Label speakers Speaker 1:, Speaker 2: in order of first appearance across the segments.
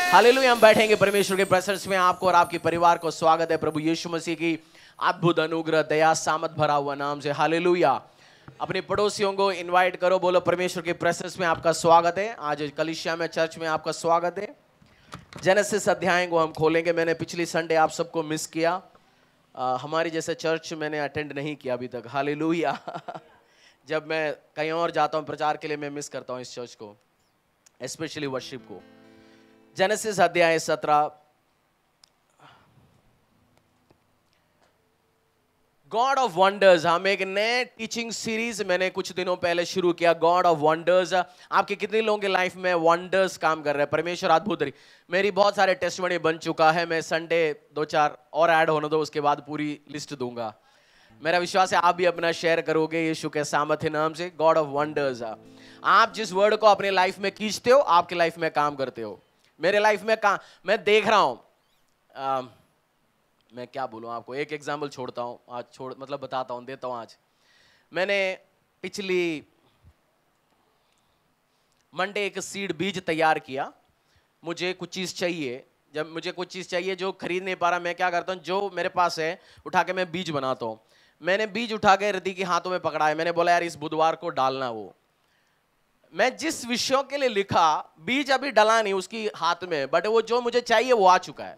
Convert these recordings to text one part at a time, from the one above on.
Speaker 1: Hallelujah. हम बैठेंगे परमेश्वर के प्रेजेंस में। आपको और आपके परिवार को स्वागत है प्रभु यीशु मसीह की अद्भुत अनुग्रह दया सामत भरा हुआ नाम से। हालेलुया। अपने पड़ोसियों को इनवाइट करो, बोलो परमेश्वर के प्रेजेंस में आपका स्वागत है। आज कलीसिया में, चर्च में आपका स्वागत है। जेनेसिस अध्याय को हम खोलेंगे। मैंने पिछली संडे आप सबको मिस किया। हमारी जैसे चर्च मैंने अटेंड नहीं किया अभी तक। हालेलुया। जब मैं कहीं और जाता हूँ प्रचार के लिए, मैं मिस करता हूँ इस चर्च को, स्पेशली वर्शिप को। जेनेसिस अध्याय 17। God of wonders. हम एक नए टीचिंग सीरीज मैंने कुछ दिनों पहले शुरू किया, गॉड ऑफ वंडर्स। आपके कितने लोगों के लाइफ में वंडर्स काम कर रहे हैं? परमेश्वर अद्भुत। मेरी बहुत सारे टेस्टिमनी बन चुका है। मैं संडे 2-4 और ऐड होने दो, उसके बाद पूरी लिस्ट दूंगा। मेरा विश्वास है आप भी अपना शेयर करोगे यीशु के सामर्थ्य नाम से। God of wonders. आप जिस वर्ड को अपने लाइफ में खींचते हो, आपके लाइफ में काम करते हो। मेरे लाइफ में मैं देख रहा हूं। मैं क्या बोलूं आपको, एक एग्जाम्पल छोड़ता हूं आज, मतलब बताता हूं, देता हूं। आज मैंने पिछली मंडे एक सीड बीज तैयार किया। मुझे कुछ चीज चाहिए, जब मुझे कुछ चीज चाहिए जो खरीद नहीं पा रहा, मैं क्या करता हूं, जो मेरे पास है उठा के मैं बीज बनाता हूं। मैंने बीज उठा के रिद्धि के हाथों में पकड़ा है। मैंने बोला यार इस बुधवार को डालना। वो मैं जिस विषयों के लिए लिखा, बीज अभी डला नहीं उसकी हाथ में, बट वो जो मुझे चाहिए वो आ चुका है।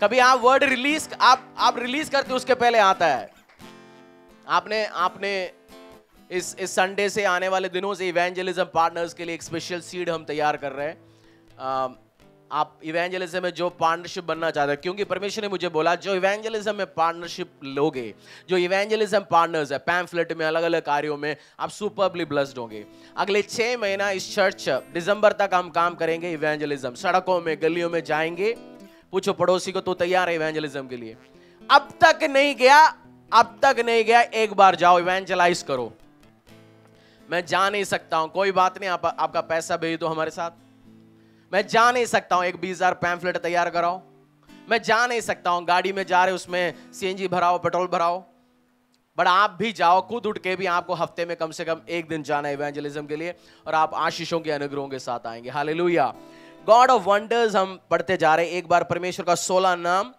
Speaker 1: कभी आप वर्ड रिलीज आप रिलीज करते उसके पहले आता है। आपने इस संडे से आने वाले दिनों से इवेंजलिज्म पार्टनर्स के लिए एक स्पेशल सीड हम तैयार कर रहे हैं। आप इवेंजलिज्म में जो पार्टनरशिप बनना चाहते हैं, क्योंकि परमेश्वर ने मुझे बोला जो इवेंजलिज्म में पार्टनरशिप लोगे, जो इवेंजलिज्म पार्टनर्स है पैम्फलेट में, अलग अलग कार्यों में, आप सुपरबली ब्लेस्ड होंगे। अगले 6 महीना इस चर्च दिसंबर तक हम काम करेंगे इवेंजलिज्म। सड़कों में, गलियों में जाएंगे। पूछो पड़ोसी को, तू तैयार है इवेंजलिज्म के लिए? अब तक नहीं गया, एक बार जाओ, इवेंजलाइज करो। मैं जा नहीं सकता हूं, कोई बात नहीं, आपका पैसा भेज दो हमारे साथ। मैं जा नहीं सकता हूं, एक 20,000 पैम्फलेट तैयार कराओ। मैं जा नहीं सकता हूं, गाड़ी में जा रहे उसमें सीएनजी भराओ, पेट्रोल भराओ। बट आप भी जाओ, खुद उठ के भी। आपको हफ्ते में कम से कम एक दिन जाना है इवेंजलिज्म के लिए, और आप आशीषों के अनुग्रहों के साथ आएंगे। हालेलुया। गॉड ऑफ वंडर्स हम पढ़ते जा रहे हैं। एक बार परमेश्वर का 16 नाम,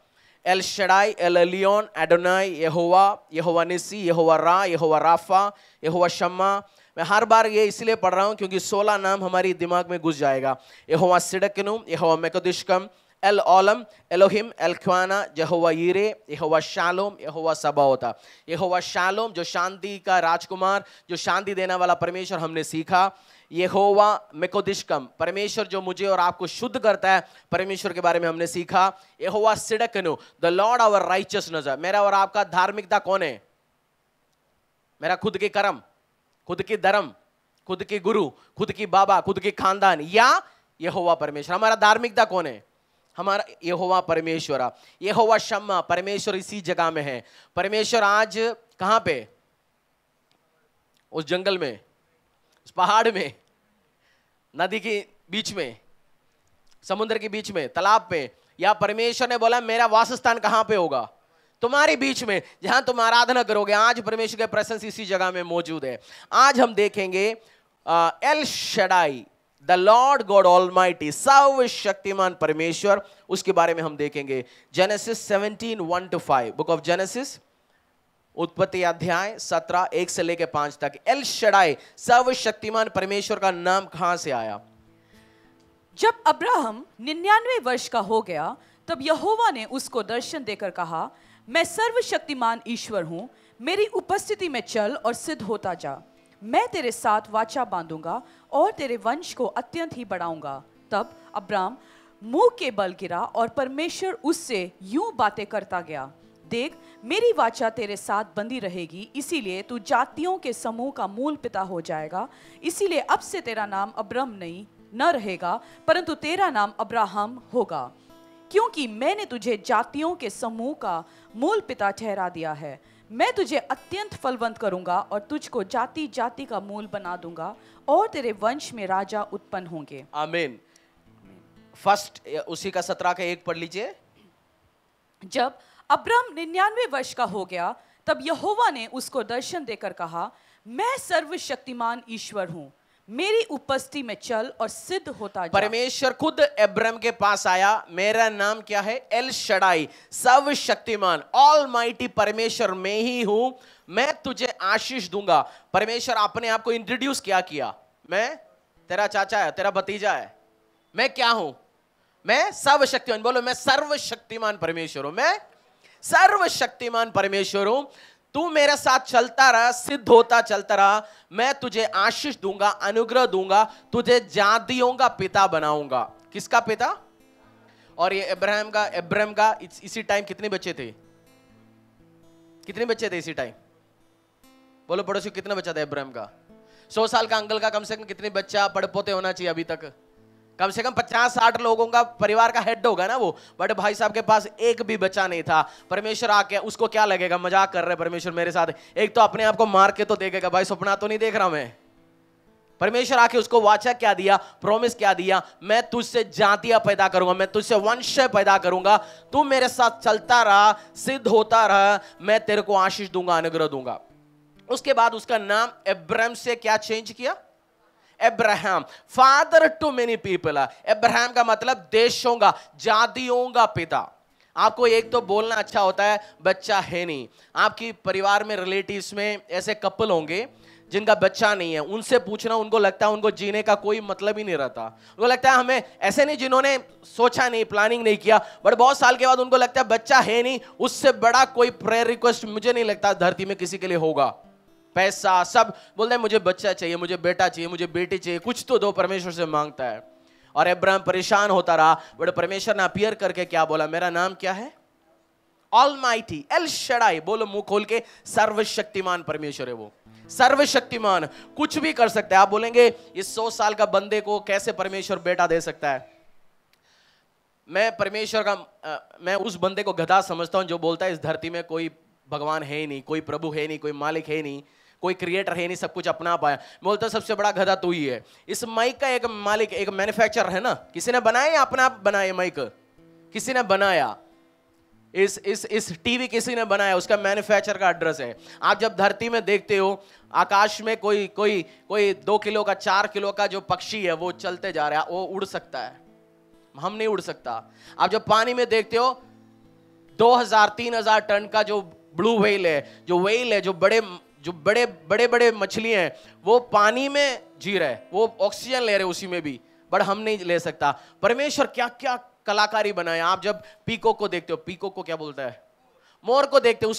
Speaker 1: El Shaddai, El Elyon, Adonai, Jehovah, Jehovah Nissi, Jehovah Raah, Jehovah Rafa, यहोवा शम्मा। मैं हर बार ये इसलिए पढ़ रहा हूं क्योंकि 16 नाम हमारी दिमाग में घुस जाएगा। यहोवा सिडकनु, यहोवा मेकोदिशकम, एल ओलम, एलोहिम, एल ख्वाना, यहोवा यीरे, यहोवा शालोम, यहोवा सबाओता। यहोवा शालोम जो शांति का राजकुमार, जो शांति देने वाला परमेश्वर, हमने सीखा। यहोवा मेकोदिशकम, परमेश्वर जो मुझे और आपको शुद्ध करता है, परमेश्वर के बारे में हमने सीखा। यहोवा सिडकनु, द लॉर्ड आवर राइचियसनेस। मेरा और आपका धार्मिकता कौन है? मेरा खुद के कर्म, खुद की धर्म, खुद की गुरु, खुद की बाबा, खुद की खानदान, या यहोवा परमेश्वर? हमारा धार्मिकता कौन है? हमारा यहोवा परमेश्वर। यहोवा शम्मा, परमेश्वर इसी जगह में है। परमेश्वर आज कहां पे? उस जंगल में, उस पहाड़ में, नदी के बीच में, समुद्र के बीच में, तालाब पे। या परमेश्वर ने बोला मेरा वासस्थान कहां पे होगा? तुम्हारे बीच में, जहां तुम आराधना करोगे। आज परमेश्वर के प्रेजेंस इसी जगह में मौजूद है। आज हम देखेंगे L Shaddai, the Lord God almighty, सर्वशक्तिमान परमेश्वर, उसके बारे में हम देखेंगे। जेनेसिस 17:1-5, बुक ऑफ जेनेसिस, उत्पत्ति अध्याय 17 1 से लेके 5 तक। एल शडाई, सर्वशक्तिमान परमेश्वर का नाम कहां से आया?
Speaker 2: जब अब्राहम 99 वर्ष का हो गया, तब यहोवा ने उसको दर्शन देकर कहा, मैं सर्वशक्तिमान ईश्वर हूं, मेरी उपस्थिति में चल और सिद्ध होता जा। मैं तेरे साथ वाचा बांधूंगा और तेरे वंश को अत्यंत ही बढ़ाऊंगा। तब अब्राम मुंह के बल गिरा और परमेश्वर उससे यूं बातें करता गया, देख मेरी वाचा तेरे साथ बंधी रहेगी, इसीलिए तू जातियों के समूह का मूल पिता हो जाएगा। इसीलिए अब से तेरा नाम अब्राम न रहेगा, परंतु तेरा नाम अब्राहम होगा, क्योंकि मैंने तुझे जातियों के समूह का मूल पिता ठहरा दिया है। मैं तुझे अत्यंत फलवंत करूंगा और तुझको जाति जाति का मूल बना दूंगा, और तेरे वंश में राजा उत्पन्न होंगे।
Speaker 1: आमीन। फर्स्ट उसी का 17 का 1 पढ़ लीजिए।
Speaker 2: जब अब्राम 99 वर्ष का हो गया, तब यहोवा ने उसको दर्शन देकर कहा, मैं सर्वशक्तिमान ईश्वर हूं, मेरी उपस्थिति में चल और सिद्ध होता जा।
Speaker 1: परमेश्वर खुद अब्राहम के पास आया। मेरा नाम क्या है? एल शडाई, सर्वशक्तिमान, ऑलमाइटी परमेश्वर मैं ही हूं, मैं तुझे आशीष दूंगा। परमेश्वर अपने आप को इंट्रोड्यूस क्या किया? मैं तेरा चाचा है, तेरा भतीजा है। मैं क्या हूं? मैं सर्वशक्तिमान। बोलो, मैं सर्वशक्तिमान परमेश्वर हूं। मैं सर्वशक्तिमान परमेश्वर हूं। तू मेरे साथ चलता रहा, सिद्ध होता चलता रहा, मैं तुझे आशीष दूंगा, अनुग्रह दूंगा, तुझे जातियों का पिता बनाऊंगा। किसका पिता? और ये अब्राहम का इसी टाइम कितने बच्चे थे? कितने बच्चे थे इसी टाइम? बोलो पड़ोसी, कितना बच्चा था अब्राहम का? 100 साल का अंकल का कम से कम कितने बच्चा पड़पोते होना चाहिए अभी तक? कम से कम 50-60 लोगों का परिवार का हेड होगा ना वो। बट भाई साहब के पास एक भी बच्चा नहीं था। परमेश्वर आके उसको क्या लगेगा, मजाक कर रहे परमेश्वर मेरे साथ, एक तो अपने आप को मार के तो देखेगा, भाई सपना तो नहीं देख रहा मैं। परमेश्वर आके उसको वाचा क्या दिया, प्रॉमिस क्या दिया? मैं तुझसे जातियां पैदा करूंगा, मैं तुझसे वंश पैदा करूंगा, तू मेरे साथ चलता रहा, सिद्ध होता रहा, मैं तेरे को आशीष दूंगा, अनुग्रह दूंगा। उसके बाद उसका नाम अब्राहम से क्या चेंज किया? Abraham, father to many people. Abraham का मतलब देशों का, जातियों का पिता। आपको एक तो बोलना अच्छा होता है, बच्चा है नहीं। आपकी परिवार में, रिलेटिव्स में ऐसे कपल होंगे जिनका बच्चा नहीं है, उनसे पूछना, उनको लगता है उनको जीने का कोई मतलब ही नहीं रहता। उनको लगता है हमें, ऐसे नहीं जिन्होंने सोचा नहीं, प्लानिंग नहीं किया, बट बहुत साल के बाद उनको लगता है बच्चा है नहीं, उससे बड़ा कोई प्रेयर रिक्वेस्ट मुझे नहीं लगता धरती में किसी के लिए होगा। पैसा सब बोलते हैं, मुझे बच्चा चाहिए, मुझे बेटा चाहिए, मुझे बेटी चाहिए, कुछ तो दो, परमेश्वर से मांगता है। और अब्राहम परेशान होता रहा, बट परमेश्वर ने अपीयर करके क्या बोला? मेरा नाम क्या है? Almighty, L Shaddai. बोलो मुंह खोल के, सर्वशक्तिमान परमेश्वर है वो। सर्वशक्तिमान, कुछ भी कर सकता है। आप बोलेंगे इस 100 साल का बंदे को कैसे परमेश्वर बेटा दे सकता है? मैं परमेश्वर का मैं उस बंदे को गधा समझता हूं जो बोलता है इस धरती में कोई भगवान है ही नहीं, कोई प्रभु है नहीं, कोई मालिक है नहीं, कोई क्रिएटर है नहीं, सब कुछ अपना पाया। बोलता सबसे बड़ा गधा तू ही है। इस माइक का एक मालिक, एक मैन्युफैक्चरर है ना, किसी ने बनाया या अपना आप बनाया? माइक किसी ने बनाया। इस टीवी किसी ने बनाया, उसका मैन्युफैक्चर का एड्रेस है। आप जब धरती में देखते हो, आकाश में कोई 2 किलो का, 4 किलो का जो पक्षी है वो चलते जा रहा है, वो उड़ सकता है, हम नहीं उड़ सकता। आप जब पानी में देखते हो 2000-3000 टन का जो ब्लू व्हेल है, जो बड़े मछली हैं, वो पानी में जी रहे, वो ऑक्सीजन ले रहे उसी में भी, बट हम नहीं ले सकता। परमेश्वर क्या क्या कलाकारी बनाया। आप जब पीकॉक को देखते हो, पीकॉक को क्या बोलता है? मोर को देखते हो,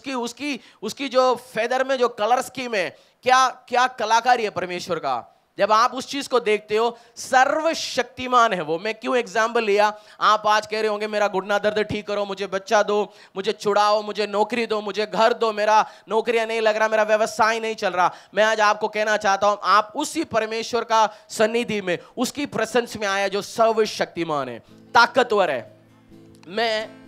Speaker 1: उसकी जो फेदर में जो कलर स्कीम है, क्या क्या कलाकारी है परमेश्वर का। जब आप उस चीज को देखते हो, सर्वशक्तिमान है वो। मैं क्यों एग्जाम्पल लिया? आप आज कह रहे होंगे मेरा घुटना दर्द ठीक करो, मुझे बच्चा दो, मुझे छुड़ाओ, मुझे नौकरी दो, मुझे घर दो, मेरा नौकरियां नहीं लग रहा, मेरा व्यवसाय नहीं चल रहा। मैं आज आपको कहना चाहता हूं, आप उसी परमेश्वर का सन्निधि में, उसकी प्रेजेंस में आया जो सर्वशक्तिमान है, ताकतवर है। मैं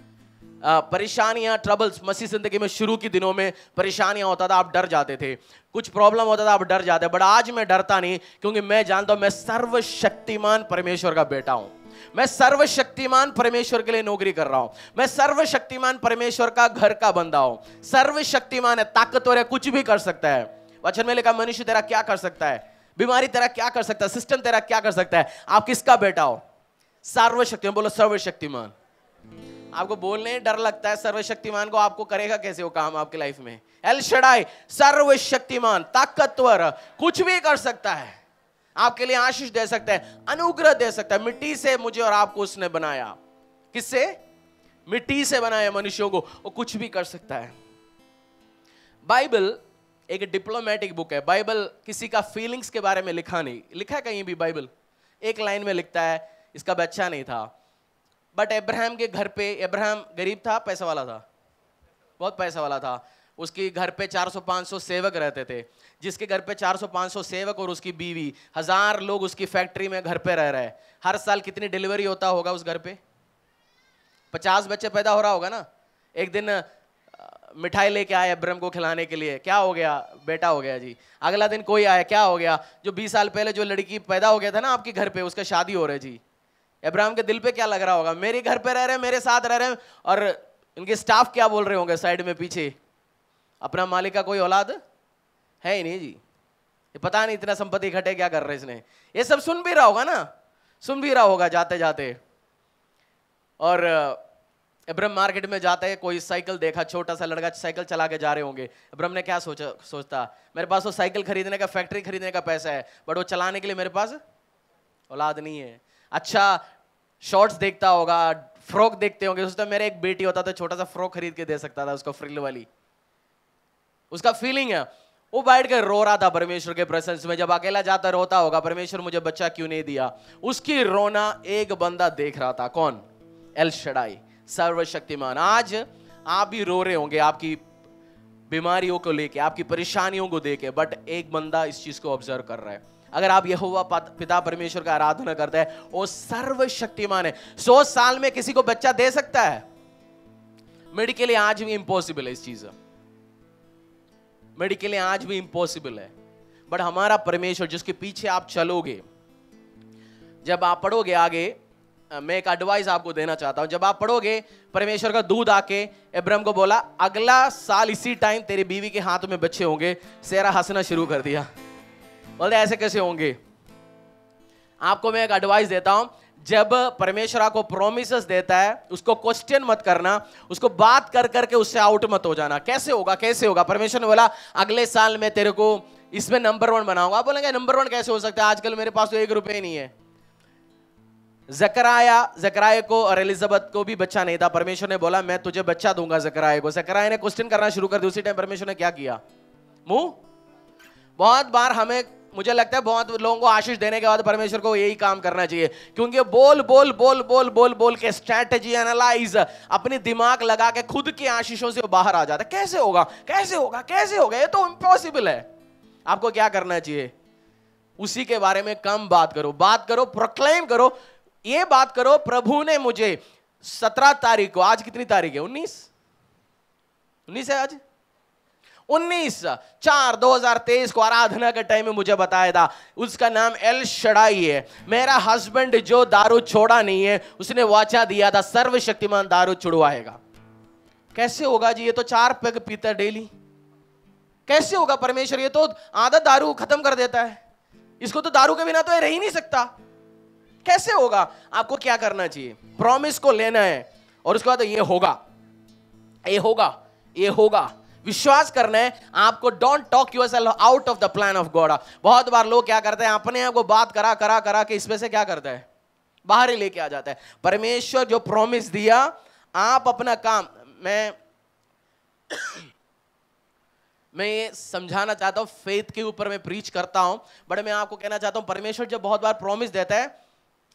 Speaker 1: परेशानियां, ट्रबल्स, मसीह जिंदगी में शुरू के दिनों में परेशानियां होता था, आप डर जाते थे, कुछ प्रॉब्लम होता था आप डर जाते, बट आज मैं डरता नहीं, क्योंकि मैं जानता हूं मैं सर्वशक्तिमान परमेश्वर का बेटा हूं। मैं सर्वशक्तिमान परमेश्वर के लिए नौकरी कर रहा हूं। मैं सर्वशक्तिमान परमेश्वर का घर का बंदा हूं। सर्वशक्तिमान है, ताकतवर है, कुछ भी कर सकता है। वचन में लिखा, मनुष्य तेरा क्या कर सकता है, बीमारी तेरा क्या कर सकता है, सिस्टम तेरा क्या कर सकता है। आप किसका बेटा हो? सर्वशक्तिमान। बोलो सर्वशक्तिमान। आपको बोलने ही डर लगता है सर्वशक्तिमान को, आपको करेगा कैसे वो काम आपकी लाइफ में? एल शडाई, सर्वशक्तिमान, ताकतवर, कुछ भी कर सकता है, आपके लिए आशीष दे सकता है, अनुग्रह दे सकता है। मिट्टी से मुझे और आपको उसने बनाया। किससे? मिट्टी से बनाया मनुष्यों को, वो कुछ भी कर सकता है। बाइबल एक डिप्लोमेटिक बुक है। बाइबल किसी का फीलिंग्स के बारे में लिखा नहीं, लिखा है कहीं भी बाइबल? एक लाइन में लिखता है इसका बच्चा नहीं था, बट अब्राहम के घर पे, अब्राहम गरीब था, पैसा वाला था, बहुत पैसा वाला था। उसके घर पे 400-500 सेवक रहते थे। जिसके घर पे 400-500 सेवक और उसकी बीवी, 1000 लोग उसकी फैक्ट्री में घर पे रह रहे हैं। हर साल कितनी डिलीवरी होता होगा उस घर पे? 50 बच्चे पैदा हो रहा होगा ना। एक दिन मिठाई लेके आए अब्राहम को खिलाने के लिए, क्या हो गया? बेटा हो गया जी। अगला दिन कोई आया, क्या हो गया? जो 20 साल पहले जो लड़की पैदा हो गया था ना आपके घर पे, उसका शादी हो रहा है जी। अब्राहम के दिल पे क्या लग रहा होगा? मेरे घर पे रह रहे हैं, मेरे साथ रह रहे हैं, और इनके स्टाफ क्या बोल रहे होंगे साइड में पीछे? अपना मालिक का कोई औलाद है ही नहीं जी। ये पता नहीं इतना संपत्ति इकट्ठे क्या कर रहे हैं इसने। ये सब सुन भी रहा होगा ना, सुन भी रहा होगा जाते जाते। और इब्राहिम मार्केट में जाते हैं, कोई साइकिल देखा, छोटा सा लड़का साइकिल चला के जा रहे होंगे। इब्राहिम ने क्या सोचता मेरे पास वो साइकिल खरीदने का, फैक्ट्री खरीदने का पैसा है, बट वो चलाने के लिए मेरे पास औलाद नहीं है। अच्छा शॉर्ट्स देखता होगा, फ्रॉक देखते होंगे, सोचता मेरे एक बेटी होता तो छोटा सा फ्रॉक खरीद के दे सकता था उसको, फ्रिल वाली। उसका फीलिंग है, वो बैठ कर रो रहा था परमेश्वर के प्रेजेंस में। जब अकेला जाता रोता होगा, परमेश्वर मुझे बच्चा क्यों नहीं दिया। उसकी रोना एक बंदा देख रहा था, कौन? एल शडाई, सर्वशक्तिमान। आज आप भी रो रहे होंगे आपकी बीमारियों को लेके, आपकी परेशानियों को देके, बट एक बंदा इस चीज को ऑब्जर्व कर रहा है। अगर आप यहोवा पिता परमेश्वर का आराधना करते हैं, वो सर्वशक्तिमान है। 100 साल में किसी को बच्चा दे सकता है? मेडिकली आज भी इम्पॉसिबल है इस चीज, मेडिकली आज भी इम्पॉसिबल है। बट हमारा परमेश्वर जिसके पीछे आप चलोगे, जब आप पढ़ोगे आगे, मैं एक एडवाइस आपको देना चाहता हूं। जब आप पढ़ोगे, परमेश्वर का दूध आके इब्राहिम को बोला अगला साल इसी टाइम तेरी बीवी के हाथ में बच्चे होंगे। सेरा हंसना शुरू कर दिया, बोलते ऐसे कैसे होंगे। आपको मैं एक एडवाइस देता हूं, जब परमेश्वर आपको प्रोमिसेस देता है, उसको क्वेश्चन मत करना, उसको बात कर करके उससे आउट मत हो जाना। कैसे होगा, कैसे होगा? परमेश्वर ने बोला अगले साल मैं तेरे को इसमें नंबर 1 बनाऊंगा। आप बोलेंगे नंबर 1 कैसे हो सकता है, आजकल मेरे पास तो 1 रुपए नहीं है। जकराया को और एलिजाबेथ को भी बच्चा नहीं था। परमेश्वर ने बोला मैं तुझे बच्चा दूंगा जकराया को। जकराया ने क्वेश्चन करना शुरू कर दिया। उसी टाइम परमेश्वर ने क्या किया? मुंह। बहुत बार हमें, मुझे लगता है बहुत लोगों को आशीष देने के बाद परमेश्वर को यही काम करना चाहिए, क्योंकि बोल बोल बोल बोल बोल बोल के स्ट्रैटेजी एनालाइज, अपनी दिमाग लगा के खुद की आशीषों से बाहर आ जाता है। कैसे होगा, कैसे होगा, कैसे होगा, ये तो इम्पॉसिबल है। आपको क्या करना चाहिए? उसी के बारे में कम बात करो, बात करो, प्रोक्लेम करो, ये बात करो प्रभु ने मुझे 17 तारीख को, आज कितनी तारीख है? 19 है आज, 19/4/2023 को आराधना के टाइम में मुझे बताया था। उसका नाम एल शडाई है। मेरा हस्बैंड जो दारू छोड़ा नहीं है, उसने वाचा दिया था सर्वशक्तिमान दारू छुड़वाएगा। कैसे होगा जी? ये तो 4 पैग पीता डेली, कैसे होगा परमेश्वर? ये तो आधा दारू खत्म कर देता है, इसको तो दारू के बिना तो ये रह ही नहीं सकता। कैसे होगा? आपको क्या करना चाहिए? प्रॉमिस को लेना है और उसके बाद ये होगा, ये होगा, ये होगा, विश्वास करना है आपको। Don't talk yourself out of the plan of God. बहुत बार लोग क्या करते हैं, अपने आप को बात करा करा करा के इसमें से क्या करता है, बाहर ही लेके आ जाता है। परमेश्वर जो प्रॉमिस दिया, आप अपना काम, मैं ये समझाना चाहता हूं, फेथ के ऊपर मैं प्रीच करता हूं, बट मैं आपको कहना चाहता हूं परमेश्वर जब बहुत बार प्रॉमिस देता है,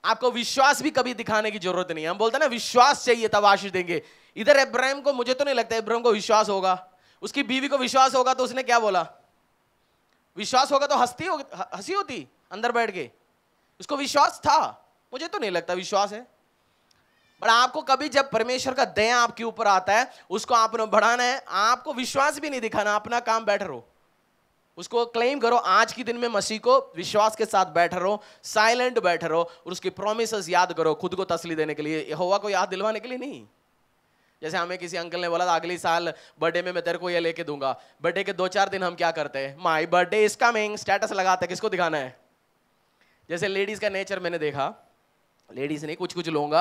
Speaker 1: आपको विश्वास भी कभी दिखाने की जरूरत नहीं है। हम बोलते हैं ना विश्वास चाहिए तब आशीष देंगे। इधर इब्राहिम को, मुझे तो नहीं लगता इब्राहिम को विश्वास होगा, उसकी बीवी को विश्वास होगा, तो उसने क्या बोला? विश्वास होगा तो हंसी होती अंदर बैठ के। उसको विश्वास था, मुझे तो नहीं लगता विश्वास है। पर आपको कभी जब परमेश्वर का दया आपके ऊपर आता है, उसको आपने बढ़ाना है, आपको विश्वास भी नहीं दिखाना, अपना काम बैठ रहो, उसको क्लेम करो। आज के दिन में मसीह को विश्वास के साथ बैठ रहो, साइलेंट बैठ रहो और उसकी प्रॉमिसेस याद करो, खुद को तसल्ली देने के लिए, यहोवा को याद दिलवाने के लिए नहीं। जैसे हमें किसी अंकल ने बोला था अगली साल बर्थडे में मैं तेरे को ये लेके दूंगा। बर्थडे के 2-4 दिन हम क्या करते हैं, my birthday is coming, status लगाते हैं, किसको दिखाना है? जैसे लेडीज का नेचर मैंने देखा, लेडीज नहीं, कुछ लोग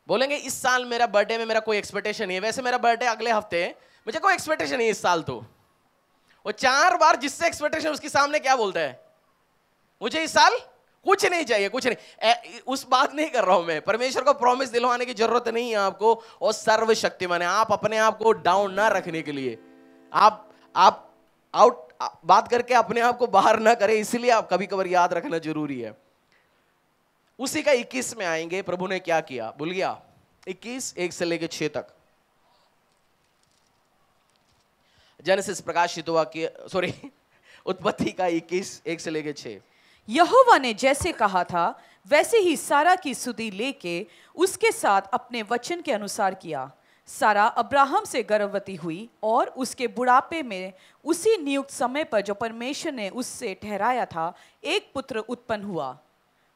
Speaker 1: बोलेंगे इस साल मेरा बर्थडे में मेरा कोई एक्सपेक्टेशन नहीं है, वैसे मेरा बर्थडे अगले हफ्ते है, मुझे कोई एक्सपेक्टेशन नहीं है इस साल। तो वो 4 बार जिससे एक्सपेक्टेशन उसके सामने क्या बोलता है, मुझे इस साल कुछ नहीं चाहिए, कुछ नहीं। उस बात नहीं कर रहा हूं मैं, परमेश्वर को प्रॉमिस दिलवाने की जरूरत नहीं है आपको, और सर्वशक्तिमान है। आप अपने आप को डाउन ना रखने के लिए, आप आउट बात करके अपने आप को बाहर ना करें, इसलिए आप कभी कभार याद रखना जरूरी है। उसी का 21 में आएंगे, प्रभु ने क्या किया भूल गया। 21 1 से लेकर 6 तक, जेनेसिस प्रकाशित हुआ कि उत्पत्ति का 21 1 से लेकर 6।
Speaker 2: यहोवा ने जैसे कहा था वैसे ही सारा की सुधि लेके उसके साथ अपने वचन के अनुसार किया। सारा अब्राहम से गर्भवती हुई और उसके बुढ़ापे में उसी नियुक्त समय पर जो परमेश्वर ने उससे ठहराया था, एक पुत्र उत्पन्न हुआ।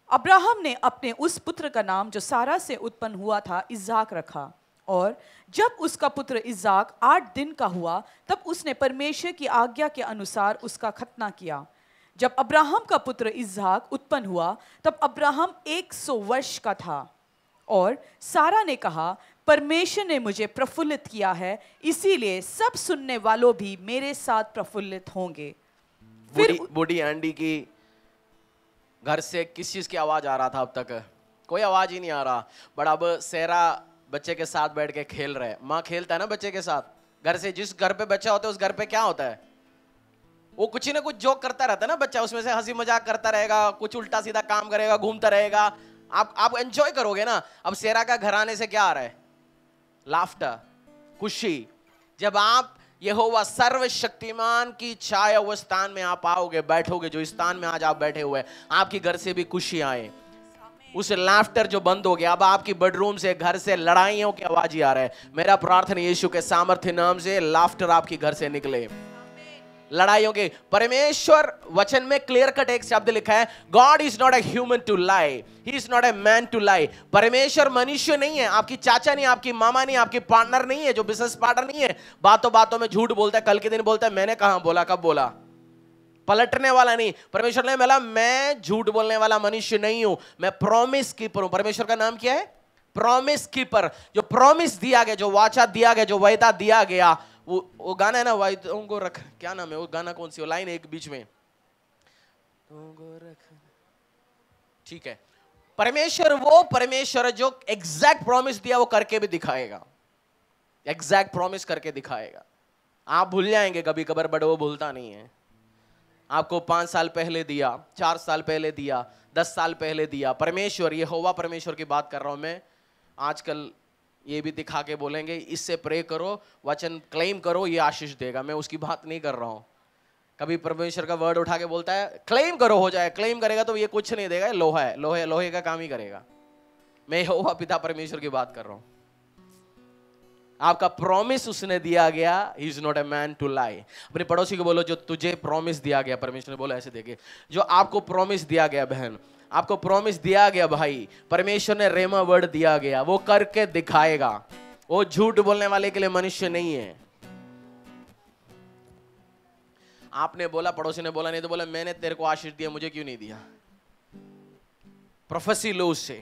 Speaker 2: अब्राहम ने अपने उस पुत्र का नाम जो सारा से उत्पन्न हुआ था इज़ाक रखा, और जब उसका पुत्र इज़ाक 8 दिन का हुआ तब उसने परमेश्वर की आज्ञा के अनुसार उसका खतना किया। जब अब्राहम का पुत्र इसहाक उत्पन्न हुआ तब अब्राहम 100 वर्ष का था और सारा ने कहा, परमेश्वर ने मुझे प्रफुल्लित किया है, इसीलिए सब सुनने वालों भी मेरे साथ प्रफुल्लित होंगे। फिर
Speaker 1: बूढ़ी आंटी की घर से किस चीज की आवाज आ रहा था? अब तक कोई आवाज ही नहीं आ रहा, बट अब सेरा बच्चे के साथ बैठ के खेल रहे। माँ खेलता है ना बच्चे के साथ, घर से जिस घर पे बच्चा होता है उस घर पे क्या होता है, वो कुछ ना कुछ जोक करता रहता है ना बच्चा, उसमें से हंसी मजाक करता रहेगा, कुछ उल्टा सीधा काम करेगा, घूमता रहेगा, आप एंजॉय करोगे ना। अब सेरा का घर आने से क्या आ रहा है? लाफ्टर, खुशी। जब आप यहोवा सर्वशक्तिमान की छाया हुए स्थान में आप आओगे, बैठोगे, जो स्थान में आज आप बैठे हुए, आपकी घर से भी खुशी आए। उस लाफ्टर जो बंद हो गया, अब आपकी बेडरूम से, घर से लड़ाइयों की आवाज ही आ रहा है। मेरा प्रार्थना यीशु के सामर्थ्य नाम से लाफ्टर आपकी घर से निकले, लड़ाइयों के। परमेश्वर वचन में क्लियर कट एक शब्द लिखा है, God is not a human to lie, he is not a man to lie. परमेश्वर मनुष्य नहीं है, आपकी चाचा नहीं, आपकी मामा नहीं, आपकी पार्टनर नहीं है, जो बिजनेस पार्टनर नहीं है, बातों बातों में झूठ बोलता है, कल के दिन बोलता है मैंने कहां बोला, कब बोला, पलटने वाला नहीं। परमेश्वर ने बोला मैं झूठ बोलने वाला मनुष्य नहीं हूं, मैं प्रॉमिस कीपर हूं। परमेश्वर का नाम क्या है? Promise keeper. जो प्रॉमिस दिया गया, जो वाचा दिया गया, जो वायदा दिया गया, वो गाना है ना, वायदों को रख, क्या नाम है वो गाना, कौन सी वो लाइन है एक बीच में, ठीक है। परमेश्वर वो परमेश्वर जो एग्जैक्ट प्रॉमिस दिया वो करके भी दिखाएगा, एग्जैक्ट प्रॉमिस करके दिखाएगा। आप भूल जाएंगे कभी कभार, बट वो भूलता नहीं है। आपको 5 साल पहले दिया, 4 साल पहले दिया, 10 साल पहले दिया। परमेश्वर, यहोवा परमेश्वर की बात कर रहा हूं मैं। आजकल ये भी दिखा के बोलेंगे इससे प्रे करो, वचन क्लेम करो, ये आशीष देगा। मैं उसकी बात नहीं कर रहा हूं। कभी परमेश्वर का वर्ड उठा के बोलता है क्लेम करो, हो जाए, क्लेम करेगा तो ये कुछ नहीं देगा, लोहा है, लोहे का काम ही करेगा। मैं यहोवा पिता परमेश्वर की बात कर रहा हूं। आपका प्रॉमिस उसने दिया गया, he is not a man to lie. अपने पड़ोसी को बोलो जो तुझे प्रॉमिस दिया गया, परमेश्वर ने बोला ऐसे देखिए, जो आपको प्रॉमिस दिया गया बहन, आपको प्रॉमिस दिया गया भाई, परमेश्वर ने रेमा वर्ड दिया गया, वो करके दिखाएगा। वो झूठ बोलने वाले के लिए मनुष्य नहीं है। आपने बोला, पड़ोसी ने बोला, नहीं तो बोला मैंने तेरे को आशीष दिया, मुझे क्यों नहीं दिया? प्रोफेसी लो उससे,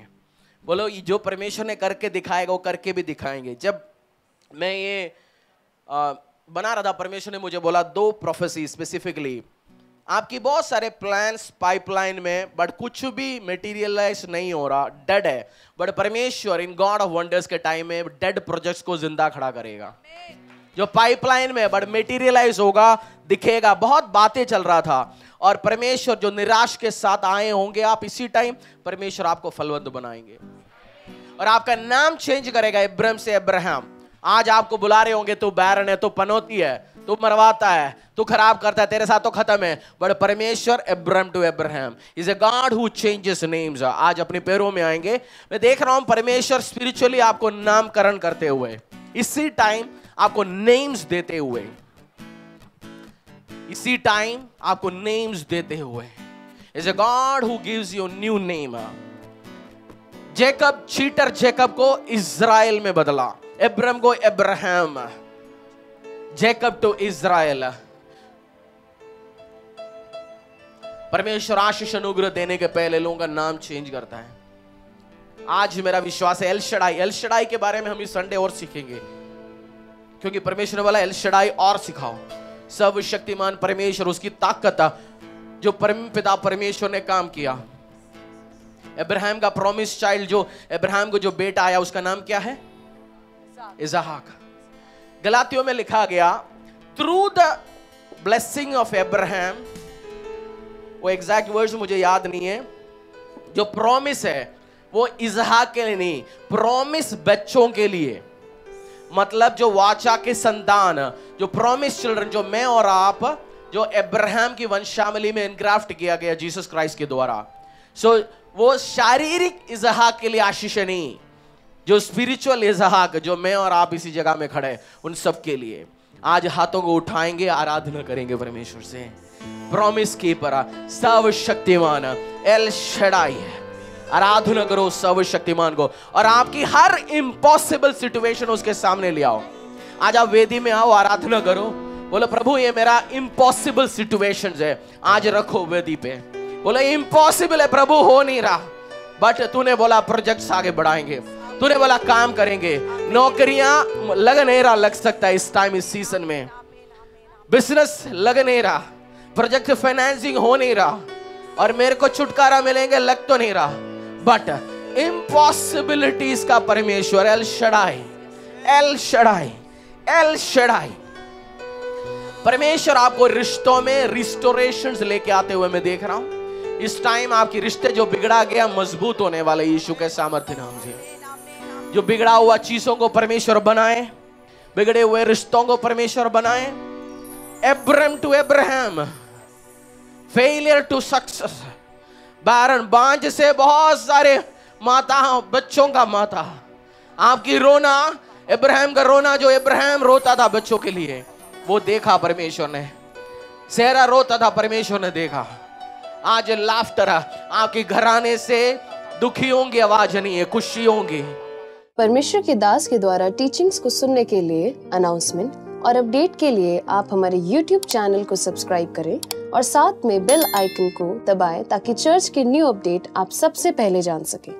Speaker 1: बोलो जो परमेश्वर ने करके दिखाएगा वो करके भी दिखाएंगे। जब मैं ये बना रहा था, परमेश्वर ने मुझे बोला 2 प्रोफेसी स्पेसिफिकली, आपकी बहुत सारे प्लान्स पाइपलाइन में, बट कुछ भी मटेरियलाइज नहीं हो रहा, डेड है। बट परमेश्वर इन गॉड ऑफ वंडर्स के टाइम में डेड प्रोजेक्ट्स को जिंदा खड़ा करेगा। जो पाइपलाइन में बट मटेरियलाइज होगा, दिखेगा। बहुत बातें चल रहा था, और परमेश्वर जो निराश के साथ आए होंगे आप इसी टाइम, परमेश्वर आपको फलवंत बनाएंगे और आपका नाम चेंज करेगा इब्राहिम से अब्राहम। आज आपको बुला रहे होंगे तू बैरन है, तू पनौती है, तू मरवाता है, तू खराब करता है, तेरे साथ तो खत्म है। बट परमेश्वर Abraham to Abraham is a God who changes names. आज अपने पैरों में आएंगे। मैं देख रहा हूं परमेश्वर स्पिरिचुअली आपको नामकरण करते हुए, इसी टाइम आपको नेम्स देते हुए, इसी टाइम आपको नेम्स देते हुए। Is a God who gives you new name. Jacob cheater, Jacob को इज़राइल में बदला, अब्राहम को अब्राहम, जेकब टू इज़राइल। परमेश्वर आशीष अनुग्रह देने के पहले लोगों का नाम चेंज करता है। आज मेरा विश्वास है एल शडाई, एल शडाई के बारे में हम इस संडे और सीखेंगे, क्योंकि परमेश्वर ने बोला एल शडाई और सिखाओ। सर्वशक्तिमान परमेश्वर, उसकी ताकत जो परम पिता परमेश्वर ने काम किया। अब्राहम का प्रॉमिस चाइल्ड, जो अब्राहम को जो बेटा आया उसका नाम क्या है? इसहाक। गलातियों में लिखा गया through the blessing of Abraham, वो एग्जैक्ट वर्ड्स मुझे याद नहीं है, जो प्रॉमिस है वो इसहाक के लिए नहीं, प्रॉमिस बच्चों के लिए। मतलब जो वाचा के संतान, जो प्रॉमिस चिल्ड्रन, जो मैं और आप, जो अब्राहम की वंशावली में इनग्राफ्ट किया गया जीसस क्राइस्ट के द्वारा। सो वो शारीरिक इसहाक के लिए आशीष नहीं, जो स्पिरिचुअल इसहाक, जो मैं और आप इसी जगह में खड़े, उन सब के लिए आज हाथों को उठाएंगे, आराधना करेंगे परमेश्वर से। प्रॉमिस कीपर, सर्वशक्तिमान एल शडाई, आराधना करो सर्वशक्तिमान को, और आपकी हर इम्पॉसिबल सिचुएशन उसके सामने ले आओ। आज आप वेदी में आओ, आराधना करो, बोलो प्रभु ये मेरा इम्पॉसिबल सिचुएशंस है, आज रखो वेदी पे। बोलो इम्पॉसिबल है प्रभु, हो नहीं रहा, बट तूने बोला प्रोजेक्ट्स आगे बढ़ाएंगे, तूने बोला काम करेंगे। नौकरियां लग नहीं रहा, लग सकता है इस टाइम, इस सीजन में। बिजनेस लग नहीं रहा, प्रोजेक्ट फाइनेंसिंग हो नहीं रहा, और मेरे को छुटकारा मिलेंगे लग तो नहीं रहा, बट इम्पॉसिबिलिटीज का परमेश्वर L Shaddai, L Shaddai, L Shaddai परमेश्वर आपको रिश्तों में रिस्टोरेशंस लेके आते हुए मैं देख रहा हूं। इस टाइम आपके रिश्ते जो बिगड़ा गया मजबूत होने वाले यीशु के सामर्थ्य नाम से। जो बिगड़ा हुआ चीजों को परमेश्वर बनाए, बिगड़े हुए रिश्तों को परमेश्वर बनाए। Abraham to Abraham, failure to success, barren बांझ से बहुत सारे माता, बच्चों का माता। आपकी रोना, अब्राहम का रोना, जो अब्राहम रोता था बच्चों के लिए, वो देखा परमेश्वर ने। सेरा रोता था, परमेश्वर ने देखा। आज लाफ्टर आपके घराने से दुखियों की आवाज नहीं है, खुशियों की।
Speaker 3: परमेश्वर के दास के द्वारा टीचिंग्स को सुनने के लिए, अनाउंसमेंट और अपडेट के लिए आप हमारे YouTube चैनल को सब्सक्राइब करें और साथ में बेल आइकन को दबाएं ताकि चर्च के न्यू अपडेट आप सबसे पहले जान सकें।